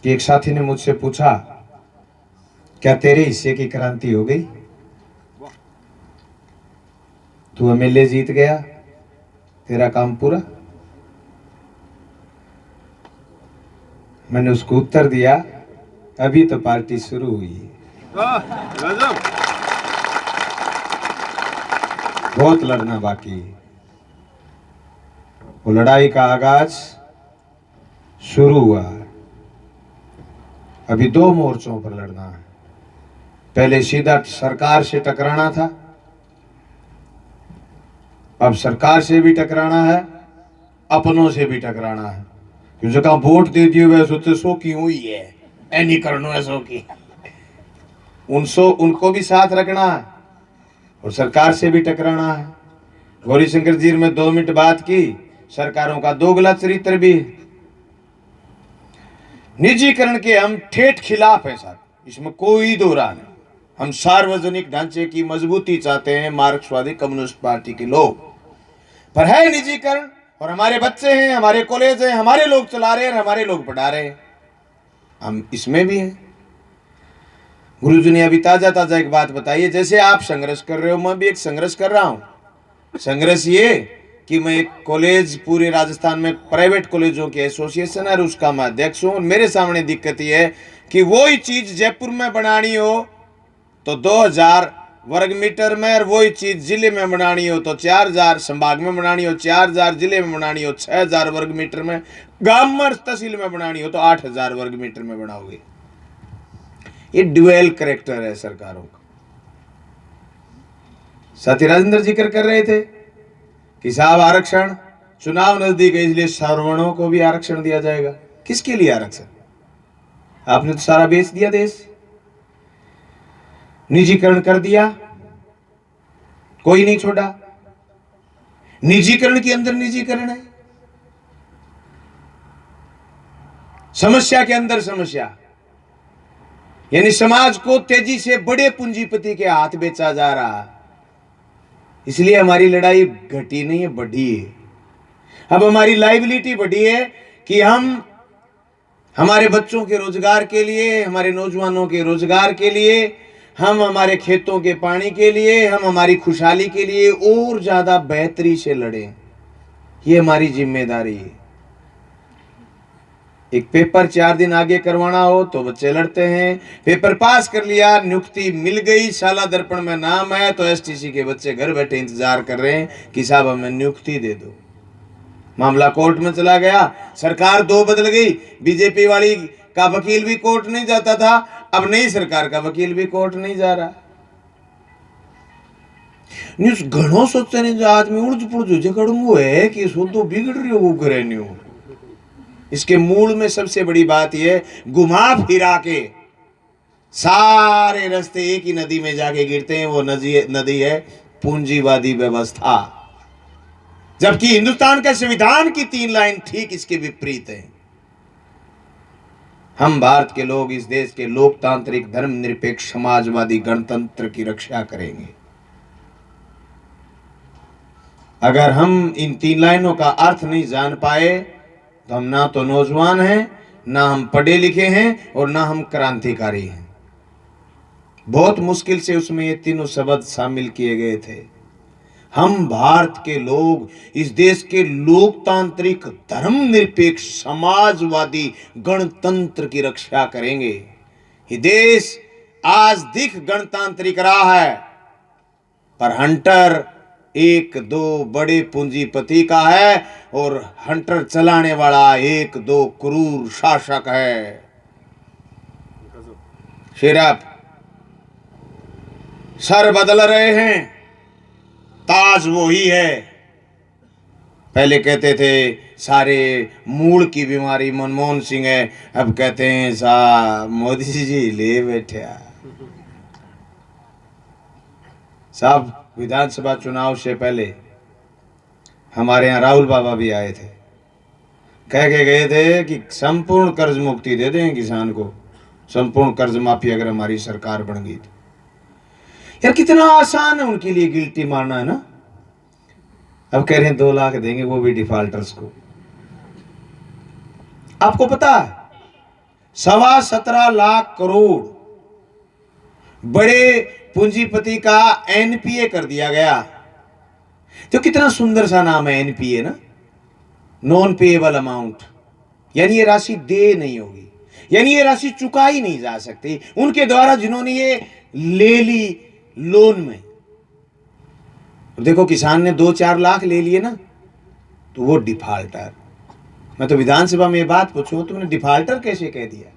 कि एक साथी ने मुझसे पूछा, क्या तेरे हिस्से की क्रांति हो गई? तू एमएलए जीत गया, तेरा काम पूरा? मैंने उसको उत्तर दिया, अभी तो पार्टी शुरू हुई है, बहुत लड़ना बाकी है। वो लड़ाई का आगाज शुरू हुआ है। अभी 2 मोर्चों पर लड़ना है। पहले सीधा सरकार से टकराना था, अब सरकार से भी टकराना है, अपनों से भी टकराना है। क्योंकि जगह वोट दे दिए वैसे सो की हुई है, ऐनी करनो ऐसो की, उनको भी साथ रखना है और सरकार से भी टकराना है। गौरी शंकर जी में 2 मिनट बात की, सरकारों का दोगला चरित्र भी। निजीकरण के हम ठेठ खिलाफ है साहब, इसमें कोई दो राय नहीं। हम सार्वजनिक ढांचे की मजबूती चाहते हैं, मार्क्सवादी कम्युनिस्ट पार्टी के लोग। पर है निजीकरण, और हमारे बच्चे हैं, हमारे कॉलेज हैं, हमारे लोग चला रहे हैं, हमारे लोग पढ़ा रहे हैं, हम इसमें भी हैं। गुरु जी ने अभी ताजा ताजा एक बात बताई है, जैसे आप संघर्ष कर रहे हो, मैं भी एक संघर्ष कर रहा हूं। संघर्ष ये कि मैं एक कॉलेज, पूरे राजस्थान में प्राइवेट कॉलेजों के एसोसिएशन है, उसका मैं अध्यक्ष हूं। मेरे सामने दिक्कत ये है कि वही चीज जयपुर में बनानी हो तो 2000 वर्ग मीटर में, और वही चीज जिले में बनानी हो तो 4000, संभाग में बनानी हो 4000, जिले में बनानी हो 6000 वर्ग मीटर में, गांव में तहसील में बनानी हो तो 8000 वर्ग मीटर में बनाओगे। ये ड्यूअल कैरेक्टर है सरकारों का। साथी राजेंद्र जिक्र कर रहे थे कि साहब आरक्षण, चुनाव नजदीक है इसलिए सवर्णों को भी आरक्षण दिया जाएगा। किसके लिए आरक्षण? आपने तो सारा बेच दिया देश, निजीकरण कर दिया, कोई नहीं छोड़ा। निजीकरण के अंदर निजीकरण है, समस्या के अंदर समस्या, यानी समाज को तेजी से बड़े पूंजीपति के हाथ बेचा जा रहा है। इसलिए हमारी लड़ाई घटी नहीं है, बढ़ी है। अब हमारी लाइबिलिटी बढ़ी है कि हम हमारे बच्चों के रोजगार के लिए, हमारे नौजवानों के रोजगार के लिए, हम हमारे खेतों के पानी के लिए, हम हमारी खुशहाली के लिए और ज्यादा बेहतरी से लड़ें। ये हमारी जिम्मेदारी है। एक पेपर 4 दिन आगे करवाना हो तो बच्चे लड़ते हैं, पेपर पास कर लिया, नियुक्ति मिल गई, शाला दर्पण में नाम है तो एसटीसी के बच्चे घर बैठे इंतजार कर रहे हैं कि साहब हमें नियुक्ति दे दो। मामला कोर्ट में चला गया, सरकार 2 बदल गई, बीजेपी वाली का वकील भी कोर्ट नहीं जाता था, अब नई सरकार का वकील भी कोर्ट नहीं जा रहा। न्यूज घणो सोचते नहीं, जो आदमी उड़ज पुड़ज झगड़ू है कि सो तो बिगड़ रही हो वो करे न्यू। इसके मूल में सबसे बड़ी बात यह, घुमा फिरा के सारे रास्ते एक ही नदी में जाके गिरते हैं। वो नदी है पूंजीवादी व्यवस्था, जबकि हिंदुस्तान के संविधान की 3 लाइन ठीक इसके विपरीत है। हम भारत के लोग इस देश के लोकतांत्रिक, धर्मनिरपेक्ष, समाजवादी गणतंत्र की रक्षा करेंगे। अगर हम इन 3 लाइनों का अर्थ नहीं जान पाए तो हम ना तो नौजवान हैं, ना हम पढ़े लिखे हैं, और ना हम क्रांतिकारी हैं। बहुत मुश्किल से उसमें ये तीनों शब्द शामिल किए गए थे। हम भारत के लोग इस देश के लोकतांत्रिक, धर्मनिरपेक्ष, समाजवादी गणतंत्र की रक्षा करेंगे। ये देश आज दिख गणतांत्रिक रहा है, पर हंटर 1-2 बड़े पूंजीपति का है, और हंटर चलाने वाला 1-2 क्रूर शासक है। सिर्फ सर बदल रहे हैं, ताज वो ही है। पहले कहते थे सारे मूल की बीमारी मनमोहन सिंह है, अब कहते हैं साहब मोदी जी ले बैठे। साहब विधानसभा चुनाव से पहले हमारे यहाँ राहुल बाबा भी आए थे, कह के गए थे कि संपूर्ण कर्ज मुक्ति दे दें किसान को, संपूर्ण कर्ज माफी अगर हमारी सरकार बन गई तो। यार कितना आसान है उनके लिए गिल्टी मारना, है ना। अब कह रहे हैं 2 लाख देंगे, वो भी डिफॉल्टर्स को। आपको पता है 17.25 करोड़ बड़े पूंजीपति का एनपीए कर दिया गया। तो कितना सुंदर सा नाम है एनपीए ना, नॉन पेएबल अमाउंट, यानी ये राशि दे नहीं होगी, यानी ये राशि चुकाई नहीं जा सकती उनके द्वारा जिन्होंने ये ले ली लोन में। देखो किसान ने 2-4 लाख ले लिए ना, तो वो डिफाल्टर। मैं तो विधानसभा में ये बात पूछूं, तुमने डिफाल्टर कैसे कह दिया?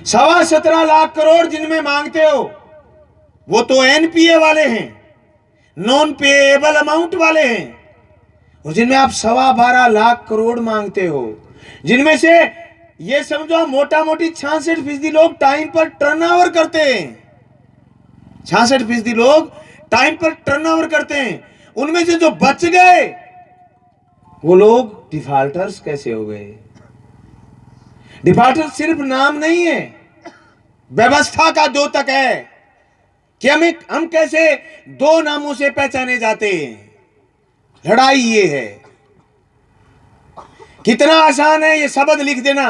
17.25 लाख करोड़ जिनमें मांगते हो वो तो एनपीए वाले हैं, नॉन पेएबल अमाउंट वाले हैं। और जिनमें आप 12.25 लाख करोड़ मांगते हो, जिनमें से ये समझो मोटा मोटी 66% लोग टाइम पर टर्नओवर करते हैं, 66% लोग टाइम पर टर्नओवर करते हैं। उनमें से जो बच गए वो लोग डिफॉल्टर्स कैसे हो गए? डिफॉल्टर सिर्फ नाम नहीं है, व्यवस्था का द्योतक है कि हम कैसे 2 नामों से पहचाने जाते हैं। लड़ाई ये है। कितना आसान है ये शब्द लिख देना।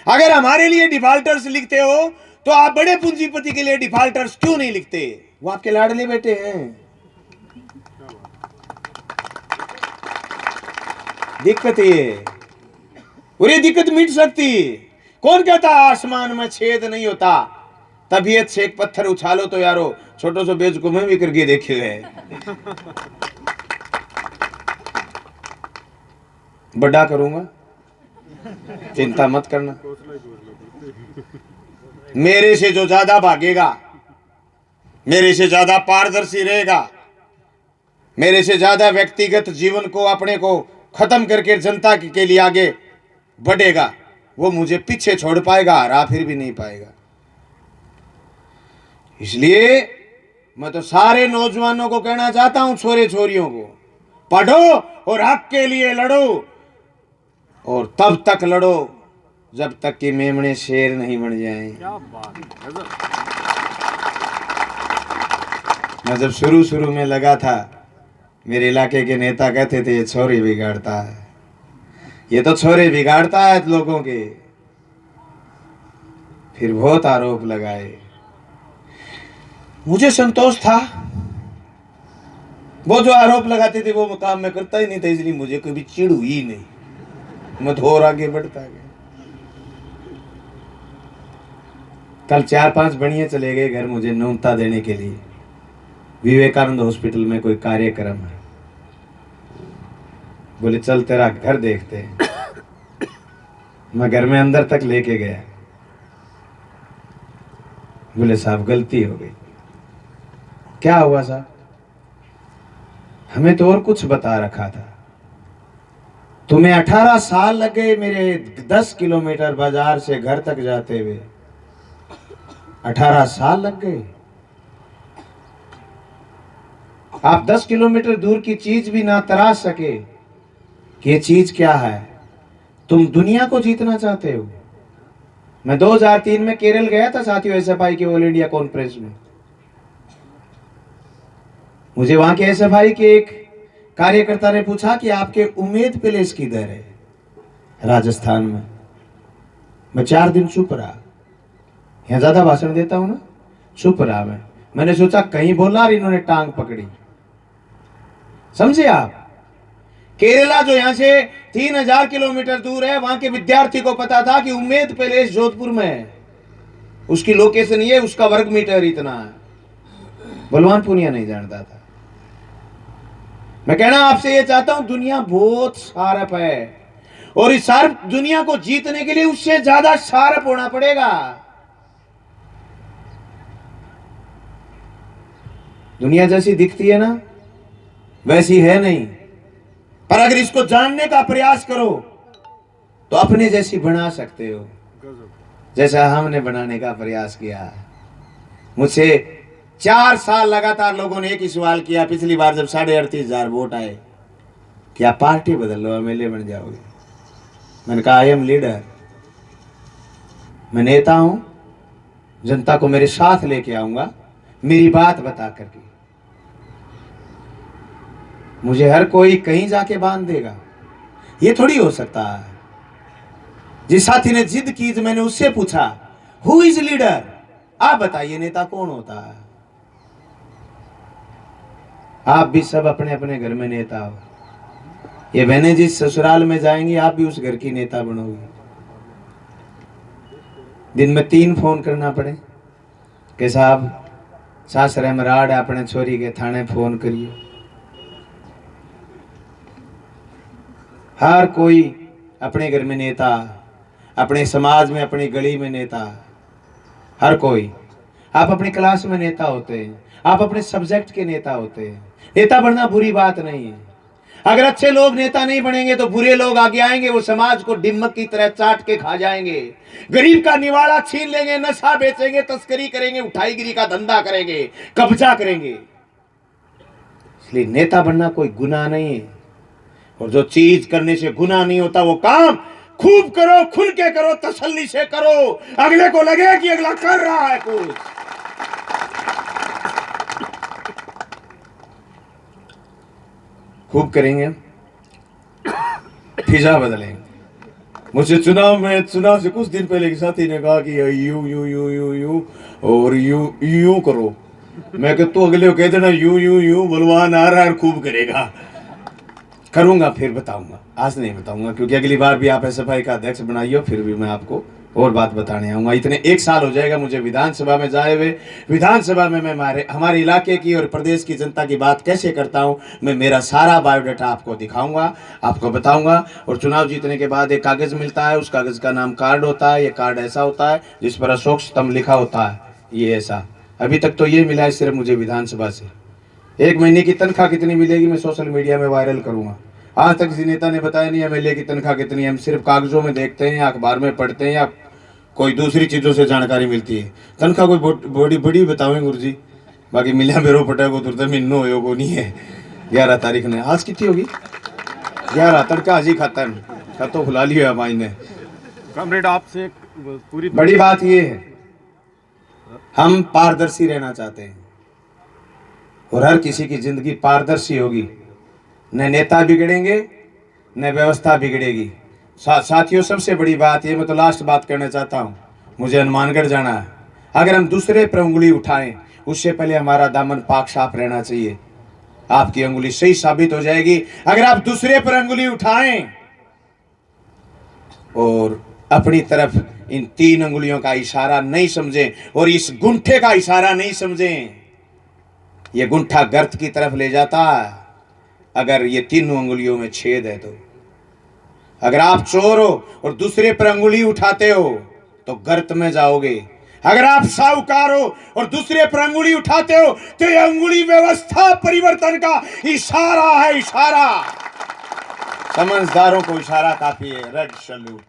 अगर हमारे लिए डिफॉल्टर्स लिखते हो तो आप बड़े पूंजीपति के लिए डिफॉल्टर्स क्यों नहीं लिखते? वो आपके लाडले बेटे हैं। दिक्कत ये, और ये दिक्कत मिट सकती। कौन कहता आसमान में छेद नहीं होता? तबीयत से एक पत्थर उछालो तो यारो, छोटो सो बेच को मैं भी करके देखे है। बड़ा करूंगा, चिंता मत करना। मेरे से जो ज्यादा भागेगा, मेरे से ज्यादा पारदर्शी रहेगा, मेरे से ज्यादा व्यक्तिगत जीवन को अपने को खत्म करके जनता के लिए आगे बढ़ेगा, वो मुझे पीछे छोड़ पाएगा, हरा फिर भी नहीं पाएगा। इसलिए मैं तो सारे नौजवानों को कहना चाहता हूं, छोरे छोरियों को, पढ़ो और हक के लिए लड़ो, और तब तक लड़ो जब तक कि मेमने शेर नहीं बन जाएं। क्या बात है। मैं जब शुरू में लगा था, मेरे इलाके के नेता कहते थे ये छोरे बिगाड़ता है, ये तो छोरे बिगाड़ता है लोगों के। फिर बहुत आरोप लगाए, मुझे संतोष था। वो जो आरोप लगाते थे वो काम मैं करता ही नहीं था, इसलिए मुझे कभी चिढ़ हुई नहीं, मैं और आगे बढ़ता गया। कल 4-5 बढ़िया चले गए घर मुझे न्योता देने के लिए। विवेकानंद हॉस्पिटल में कोई कार्यक्रम है, बोले चल तेरा घर देखते हैं। मैं घर में अंदर तक लेके गया, बोले साहब गलती हो गई। क्या हुआ साहब? हमें तो और कुछ बता रखा था, तुम्हें 18 साल लग गए मेरे 10 किलोमीटर बाजार से घर तक जाते हुए, 18 साल लग गए। आप 10 किलोमीटर दूर की चीज भी ना तराश सके कि ये चीज क्या है। तुम दुनिया को जीतना चाहते हो। मैं 2003 में केरल गया था साथियों, एसएफआई के ऑल इंडिया कॉन्फ्रेंस में। मुझे वहां के एसएफआई के एक कार्यकर्ता ने पूछा कि आपके उम्मेद पैलेस किधर है राजस्थान में। मैं 4 दिन चुप रहा, यहां ज्यादा भाषण देता हूं ना, चुप रहा। मैंने सोचा कहीं बोला और इन्होंने टांग पकड़ी। समझे आप? केरला जो यहां से 3000 किलोमीटर दूर है, वहां के विद्यार्थी को पता था कि उम्मेद पैलेस जोधपुर में है। उसकी लोकेशन ये, उसका वर्ग मीटर इतना है। बलवान पुनिया नहीं जानता था। मैं कहना आपसे ये चाहता हूं, दुनिया बहुत शार्प है, और इस शार्प दुनिया को जीतने के लिए उससे ज्यादा शार्प होना पड़ेगा। दुनिया जैसी दिखती है ना, वैसी है नहीं, पर अगर इसको जानने का प्रयास करो तो अपने जैसी बना सकते हो, जैसा हमने बनाने का प्रयास किया। मुझसे 4 साल लगातार लोगों ने एक ही सवाल किया, पिछली बार जब 38,500 वोट आए, क्या पार्टी बदल लो एमएलए बन जाओगे? मैंने कहा आई एम लीडर, मैं नेता हूं, जनता को मेरे साथ लेके आऊंगा, मेरी बात बता करके। मुझे हर कोई कहीं जाके बांध देगा, ये थोड़ी हो सकता है। जिस साथी ने जिद की तो मैंने उससे पूछा, हु इज लीडर, आप बताइए नेता कौन होता है। आप भी सब अपने अपने घर में नेता हो। ये बहनें जिस ससुराल में जाएंगी आप भी उस घर की नेता बनोगी। दिन में 3 फोन करना पड़े कि साहब सासरे में राड अपने छोरी के थाने फोन करिए। हर कोई अपने घर में नेता, अपने समाज में, अपनी गली में नेता, हर कोई। आप अपनी क्लास में नेता होते हैं, आप अपने सब्जेक्ट के नेता होते हैं। नेता बनना बुरी बात नहीं है। अगर अच्छे लोग नेता नहीं बनेंगे तो बुरे लोग आगे आएंगे, वो समाज को डिम्मक की तरह चाट के खा जाएंगे, गरीब का निवाला छीन लेंगे, नशा बेचेंगे, तस्करी करेंगे, उठाईगिरी का धंधा करेंगे, कब्जा करेंगे। इसलिए नेता बनना कोई गुनाह नहीं है, और जो चीज करने से गुनाह नहीं होता वो काम खूब करो, खुल के करो, तसल्ली से करो, अगले को लगे कि अगला कर रहा है कुछ। खूब करेंगे, फिजा बदलेंगे। मुझे चुनाव से कुछ दिन पहले एक साथी ने कहा कि you you you you you और यू यू करो। मैं कहता तू अगले को कह देना यू यू यू, बलवान आ रहा है, खूब करेगा। करूंगा फिर बताऊंगा, आज नहीं बताऊंगा, क्योंकि अगली बार भी आप SFI का अध्यक्ष बनाइए, फिर भी मैं आपको और बात बताने आऊंगा। इतने 1 साल हो जाएगा मुझे विधानसभा में जाए हुए। विधानसभा में मैं हमारे इलाके की और प्रदेश की जनता की बात कैसे करता हूं, मैं मेरा सारा बायोडाटा आपको दिखाऊंगा, आपको बताऊंगा। और चुनाव जीतने के बाद एक कागज मिलता है, उस कागज का नाम कार्ड होता है। ये कार्ड ऐसा होता है जिस पर अशोक स्तंभ लिखा होता है, ये ऐसा। अभी तक तो ये मिला है सिर्फ मुझे विधानसभा से। 1 महीने की तनख्वाह कितनी मिलेगी मैं सोशल मीडिया में वायरल करूंगा। आज तक किसी नेता ने बताया नहीं MLA की तनख्वाह कितनी है। हम सिर्फ कागजों में देखते हैं या अखबार में पढ़ते हैं या कोई दूसरी चीज़ों से जानकारी मिलती है। तनख्वाह कोई बड़ी बड़ी बताओगे गुरु जी, बाकी मिलिया मेरो पटा को तुरंत मिन्नो हो को नहीं है। 11 तारीख ने आज कितनी होगी, 11 तनख्वाह आज ही खत्म, खतो खुला लिया माई ने। कॉमरेड आपसे पूरी बड़ी बात ये है, हम पारदर्शी रहना चाहते हैं और हर किसी की जिंदगी पारदर्शी होगी। न नेता बिगड़ेंगे न व्यवस्था बिगड़ेगी। साथियों सबसे बड़ी बात ये, मैं तो लास्ट बात करना चाहता हूँ, मुझे हनुमानगढ़ जाना है। अगर हम दूसरे पर उंगली उठाएं उससे पहले हमारा दामन पाक साफ रहना चाहिए। आपकी उंगली सही साबित हो जाएगी अगर आप दूसरे पर उंगली उठाएं और अपनी तरफ इन 3 उंगलियों का इशारा नहीं समझें और इस गुंठे का इशारा नहीं समझें। ये गुंठा गर्त की तरफ ले जाता है अगर ये 3 उंगलियों में छेद है तो। अगर आप चोर हो और दूसरे पर अंगुली उठाते हो तो गर्त में जाओगे। अगर आप साहूकार हो और दूसरे पर अंगुली उठाते हो तो ये अंगुली व्यवस्था परिवर्तन का इशारा है, इशारा। समझदारों को इशारा काफी है। Red salute.